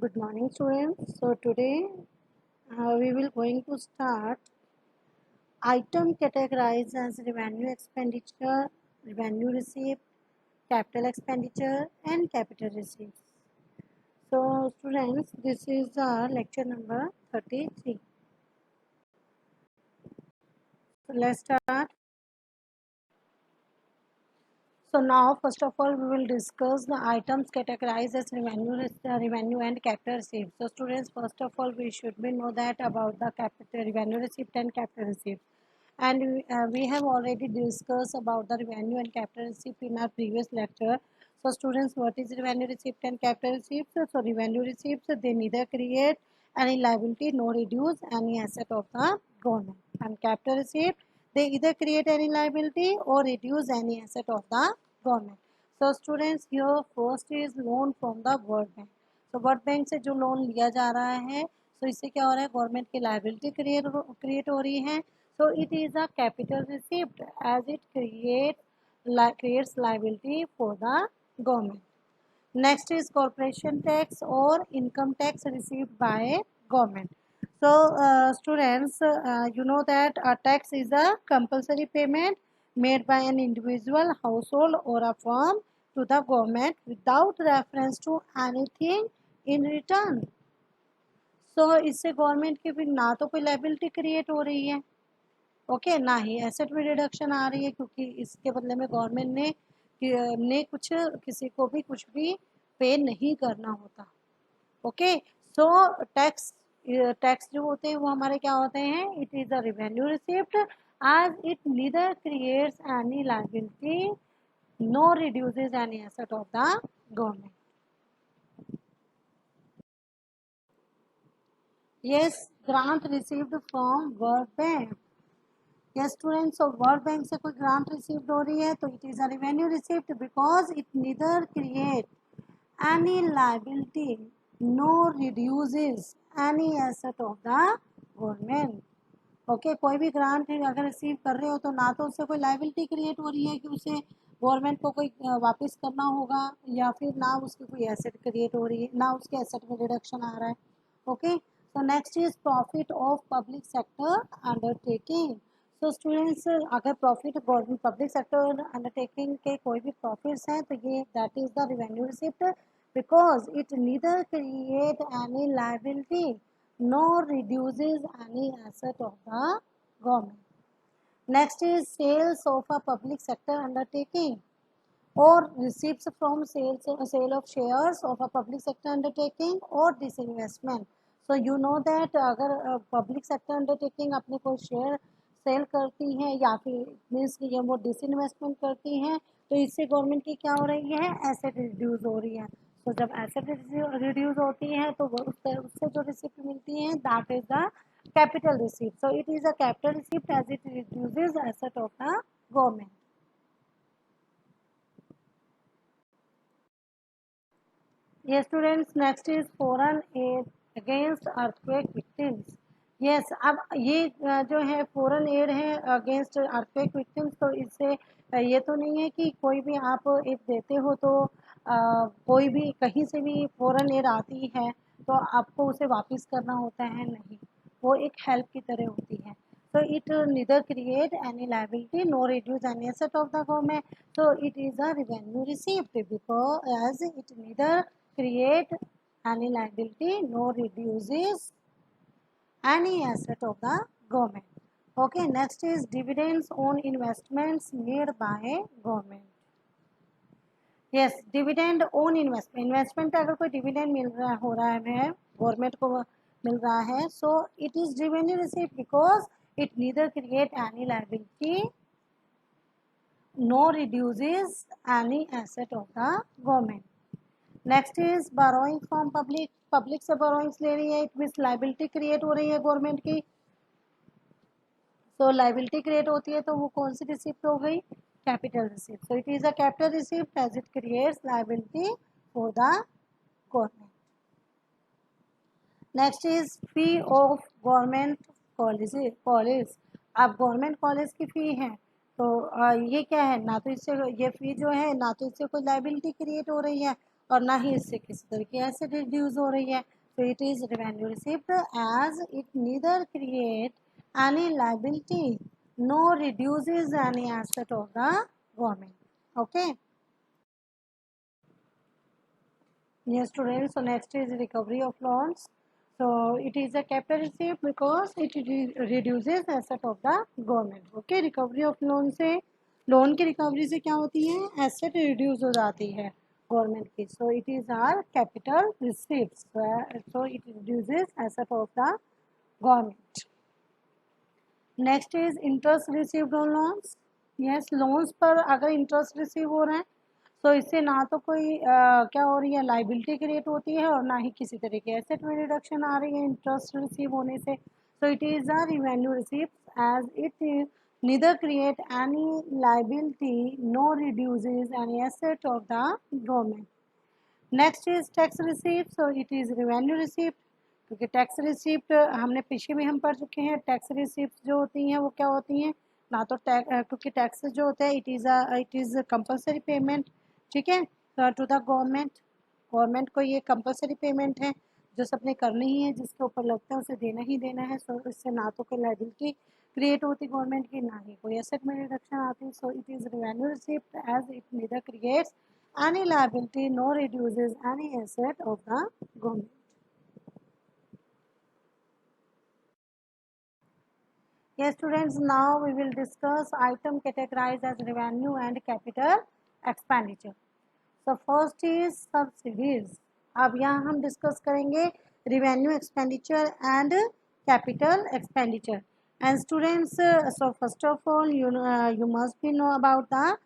Good morning, students. So today we will going to start item categorized as revenue expenditure, revenue receipt, capital expenditure, and capital receipts. So students, this is our lecture number 33. So let's start. So now, first of all, we will discuss the items categorized as revenue and capital receipt. So students, first of all, we should be know that about the capital revenue receipt and capital receipt. And we have already discussed about the revenue and capital receipt in our previous lecture. So students, what is revenue receipt and capital receipt? So revenue receipts, they neither create any liability nor reduce any asset of the government. And capital receipt, they either create any liability or reduce any asset of the government. So students, here first is loan from the World Bank. तो world bank से जो loan लिया जा रहा है, तो इससे क्या हो रहा है, गवर्नमेंट की लायबिलिटी क्रिएट हो रही है. So it is a capital receipt as it creates liability for the government. Next is corporation tax or income tax received by government. So students, you know that a tax is a compulsory payment made by an individual, household or a firm to the government without reference to anything in return. So इससे government की फिर ना तो कोई liability create हो रही है, okay, ना ही एसेट में रिडक्शन आ रही है, क्योंकि इसके बदले में गवर्नमेंट ने कुछ किसी को भी कुछ भी पे नहीं करना होता. ओके, सो टैक्स जो होते हैं वो हमारे क्या होते हैं, it is a revenue receipt as it neither creates any liability nor reduces any asset of the government. Yes, grant received from World Bank. Yes students, so world bank से कोई ग्रांट रिसीव्ड हो रही है तो it is a revenue receipt because it neither create any liability नor reduces any asset of the government. Okay, कोई भी grant अगर रिसीव कर रहे हो तो ना तो उससे कोई लायबिलिटी क्रिएट हो रही है कि उसे गवर्नमेंट को कोई वापस करना होगा, या फिर ना उसकी कोई एसेट क्रिएट हो रही है, ना उसके एसेट में रिडक्शन आ रहा है. Okay, so next is profit of public sector undertaking. तो स्टूडेंट्स, अगर profit government public sector undertaking के कोई भी प्रॉफिट्स हैं तो ये that is the revenue receipt because it neither create any liability nor reduces any asset of the government. Next is sales of a public sector undertaking or receipts from sale of shares of a public sector undertaking or disinvestment. So you know that अगर public sector undertaking अपने को share cell करती हैं या फिर means ये वो disinvestment करती हैं, तो इससे गवर्नमेंट की क्या हो रही है, एसेट रिड्यूस हो रही है. तो जब एसेट रिड्यूस होती है तो वो उससे जो रिसिप्ट मिलती है that is the capital receipt. So it is a capital receipt as it reduces asset of the government. Yes students, next is foreign aid against earthquake victims. Yes, अब ये जो है फॉरेन एड है against earthquake victims, तो इससे ये तो नहीं है कि कोई भी आप एड देते हो तो कोई भी कहीं से भी फॉरेन एड आती है तो आपको उसे वापस करना होता है, नहीं, वो एक हेल्प की तरह होती है. So it neither create any liability nor reduce any asset of the government. So it is a revenue receipt because as it neither create any liability nor reduces any asset of the government. Okay, next is dividends on investments made by government. Yes, dividend own investment, investment अगर कोई dividend मिल रहा हो रहा है government को मिल रहा है, so it is revenue receipt because it neither create any liability nor reduces any asset of the government. Next is borrowing from public, public से बोरोइंग्स ले रही है, इट मीन्स लायबिलिटी क्रिएट हो रही है गवर्नमेंट की. सो लायबिलिटी क्रिएट होती है तो वो कौन सी रिसिप्ट हो गई, capital receipt. So it is a capital receipt as it creates liability for the government. Next is fee of government college. अब गवर्नमेंट कॉलेज की फ़ी है तो ये क्या है, ना तो इससे ये फ़ी जो है ना तो इससे कोई लायबिलिटी क्रिएट हो रही है और ना ही इससे किसी तरह की एसेट रिड्यूस हो रही है। तो it is revenue received as it neither create any liability no reduces any asset of the government. Okay, yes students, so next is recovery of loans. So it is a capital receipt because it reduces asset of the government. Okay, recovery of loan से loan की recovery से क्या होती है, asset reduce हो जाती है government की। So it is are capital receipts, so it reduces asset of the government. Next is interest received on loans. Yes, loans पर अगर इंटरेस्ट रिसीव हो रहे हैं तो इससे ना तो कोई क्या हो रही है, लाइबिलिटी क्रिएट होती है और ना ही किसी तरह के एसेट में रिडक्शन आ रही है इंटरेस्ट रिसीव होने से। So it is a revenue receipt as it neither create any liability nor reduces any asset of the government. Next is tax receipt, so it is revenue receipt, क्योंकि tax receipt हमने पीछे भी हम पढ़ चुके हैं। टैक्स रिसीप्ट जो होती हैं वो क्या होती हैं, ना तो टैक्स, क्योंकि टैक्स जो होता है इट इज़ कंपलसरी पेमेंट, ठीक है, टू द गवर्नमेंट। गवर्नमेंट को ये कंपलसरी पेमेंट है जो सबने करनी ही है, जिसके ऊपर लगता है उसे देना ही देना है। सो इससे ना तो कोई लाइबिलिटी क्रिएट होती गवर्नमेंट की, ना ही कोई एसेट में रिडक्शन आती। So it is revenue receipt as it neither creates any liability nor reduces any asset of the government. Yes students, now we will discuss item categorized as revenue and capital expenditure. So first is subsidies. अब यहाँ हम discuss करेंगे revenue expenditure and capital expenditure. And students, so first of all you must be know about the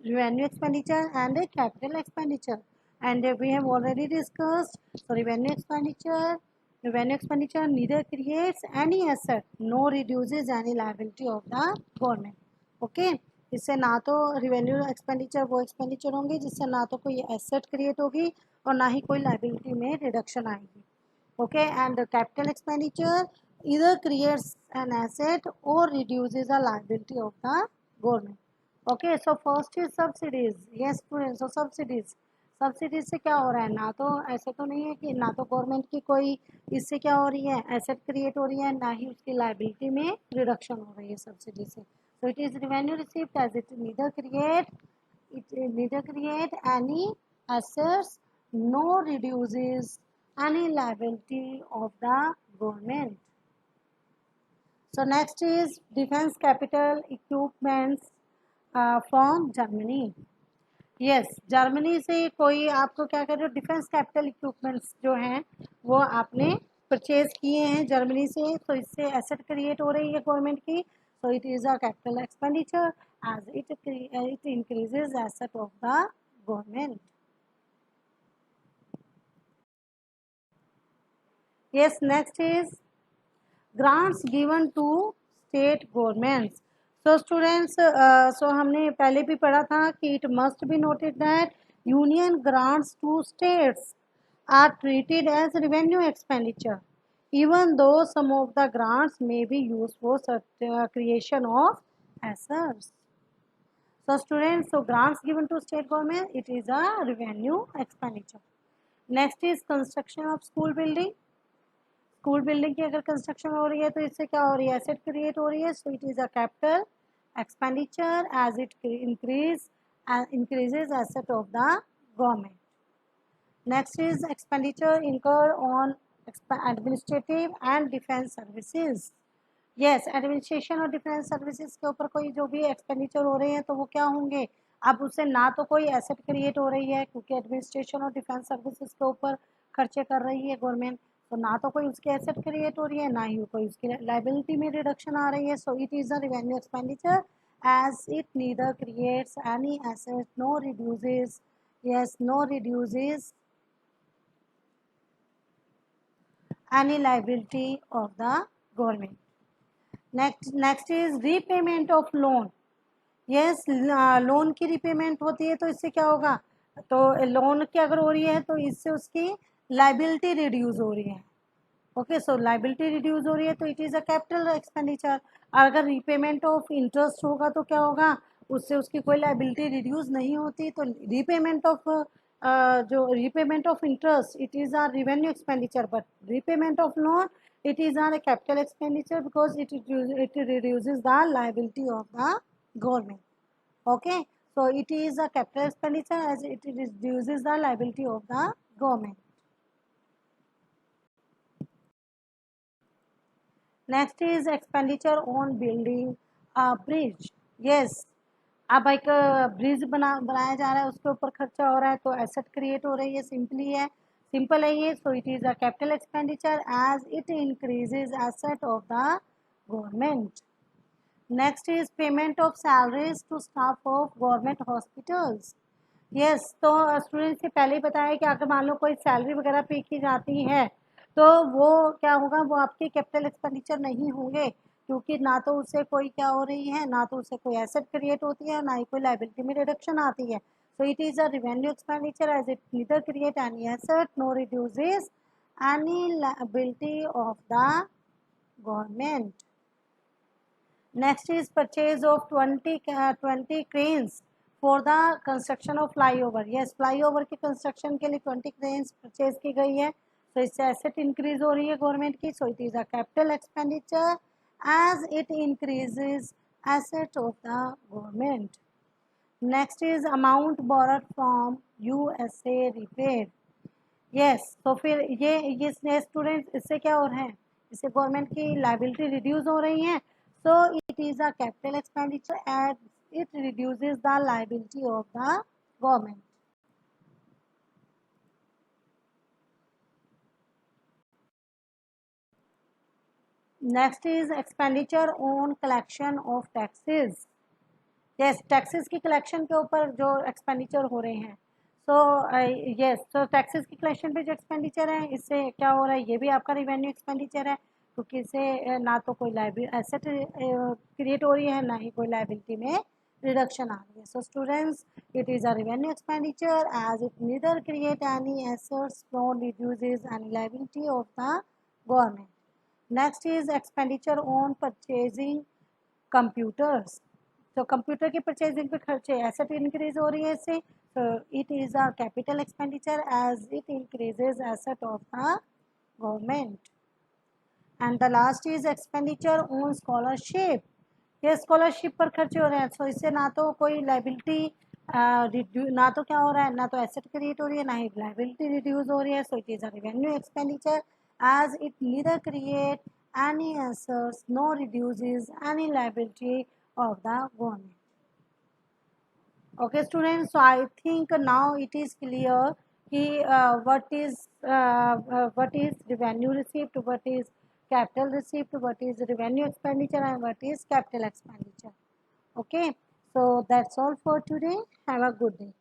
revenue expenditure and capital expenditure, and we have already discussed. So revenue expenditure neither creates any asset nor reduces any liability of the government. Okay, इससे ना तो revenue expenditure वो expenditure होंगे जिससे ना तो कोई asset create होगी और ना ही कोई लाइबिलिटी में रिडक्शन आएगी। Okay, and capital expenditure either creates an asset or reduces a liability of the government. Okay, so first is subsidies. Yes students, so subsidies से क्या हो रहा है, ना तो ऐसे तो नहीं है कि ना तो गवर्नमेंट की कोई इससे क्या हो रही है, एसेट क्रिएट हो रही है, ना ही उसकी लाइबिलिटी में रिडक्शन हो रही है सब्सिडी से। So it is revenue received as it neither create any assets nor reduces any liability of the government. So next is defense capital equipments from Germany. Yes, Germany से कोई आपको क्या कर रहे हो, डिफेंस कैपिटल इक्विपमेंट्स जो हैं वो आपने परचेज किए हैं जर्मनी से, तो इससे एसेट क्रिएट हो रही है गवर्नमेंट की। So it is a capital expenditure as it increases asset of the government. Yes, next is grants given to state governments. So students, so हमने पहले भी पढ़ा था कि it must be noted that union grants to states are treated as revenue expenditure even though some of the grants may be used for creation of assets. So students, so grants given to state government, it is a revenue expenditure. Next is construction of school building. School building की अगर construction हो रही है तो इससे क्या हो रही है, एसेट क्रिएट हो रही है। So it is a capital expenditure as it increases asset of the government. Next is expenditure incur on administrative and defence services. Yes, administration और डिफेंस सर्विसेज के ऊपर कोई जो भी एक्सपेंडिचर हो रहे हैं तो वो क्या होंगे, अब उससे ना तो कोई एसेट क्रिएट हो रही है क्योंकि एडमिनिस्ट्रेशन और डिफेंस सर्विसेज के ऊपर खर्चे कर रही है गवर्नमेंट, तो ना तो कोई उसकी एसेट क्रिएट हो रही है, ना ही कोई उसकी लाइबिलिटी में रिडक्शन आ रही है। So it is a revenue expenditure as it neither creates any asset no reduces, yes, no reduces any liability of the government. Next is repayment of loan. Yes, loan की repayment होती है तो इससे क्या होगा, तो लोन की अगर हो रही है तो इससे उसकी लाइबिलिटी रिड्यूस हो रही है। ओके, सो लाइबिलिटी रिड्यूस हो रही है तो it is a capital expenditure. और अगर रीपेमेंट ऑफ इंटरेस्ट होगा तो क्या होगा, उससे उसकी कोई लाइबिलिटी रिड्यूस नहीं होती, तो रीपेमेंट ऑफ जो repayment of interest, it is a revenue expenditure, but repayment of loan, it is not a capital expenditure because it reduces the liability of the government. Okay, so it is a capital expenditure as it reduces the liability of the government. Next is expenditure on building a bridge. Yes, अब एक bridge बनाया जा रहा है, उसके ऊपर खर्चा हो रहा है, तो एसेट क्रिएट हो रही है, सिंपली है, सिंपल है ये. So it is a capital expenditure as it increases asset of the government. Next is payment of salaries to staff of government hospitals. Yes, तो स्टूडेंट से पहले ही बताया कि अगर मान लो कोई सैलरी वगैरह पे की जाती है तो वो क्या होगा, वो आपके कैपिटल एक्सपेंडिचर नहीं होंगे, क्योंकि ना तो उससे कोई क्या हो रही है, ना तो उससे कोई एसेट क्रिएट होती है, ना ही कोई लाइबिलिटी में रिडक्शन आती है. So it is a revenue expenditure as it neither create any asset no reduces any liability of the government. Next is purchase of 20 cranes for the construction of flyover. Yes, flyover की construction के लिए 20 cranes purchase की गई है. So इससे asset increase हो रही है government की. So it is a capital expenditure as it increases asset of the government. Next is amount borrowed from USA repaid. Yes, तो फिर ये स्टूडेंट इससे क्या हो रहा है, इससे गवर्नमेंट की लाइबिलिटी रिड्यूस हो रही है. So it is a capital expenditure and it reduces the liability of the government. Next is expenditure on collection of taxes. Yes, taxes की कलेक्शन के ऊपर जो एक्सपेंडिचर हो रहे हैं. सो यस, तो टैक्सेस की कलेक्शन पे जो एक्सपेंडिचर है, इससे क्या हो रहा है, ये भी आपका रिवेन्यू एक्सपेंडिचर है, क्योंकि इससे ना तो कोई लाइबिलिटी एसेट क्रिएट हो रही है, ना ही कोई लाइबिलिटी में रिडक्शन आ रही है. So students, it is a revenue expenditure as it neither create any assets nor reduces any liability of the government. Next is expenditure on purchasing computers. तो कंप्यूटर की परचेजिंग पे खर्चे, एसेट इंक्रीज हो रही है इससे. तो it is a capital expenditure as it increases asset of the government. And the last is expenditure on scholarship. ये स्कॉलरशिप पर खर्चे हो रहे हैं. सो इससे ना तो कोई लाइबिलिटी ना तो क्या हो रहा है, ना तो एसेट क्रिएट हो रही है, ना ही लाइबिलिटी रिड्यूस हो रही है. So it is a revenue expenditure as it neither create any assets nor reduces any liability of the government. Okay students, so I think now it is clear ki what is revenue receipt, what is capital receipt, what is revenue expenditure and what is capital expenditure. Okay, so that's all for today. Have a good day.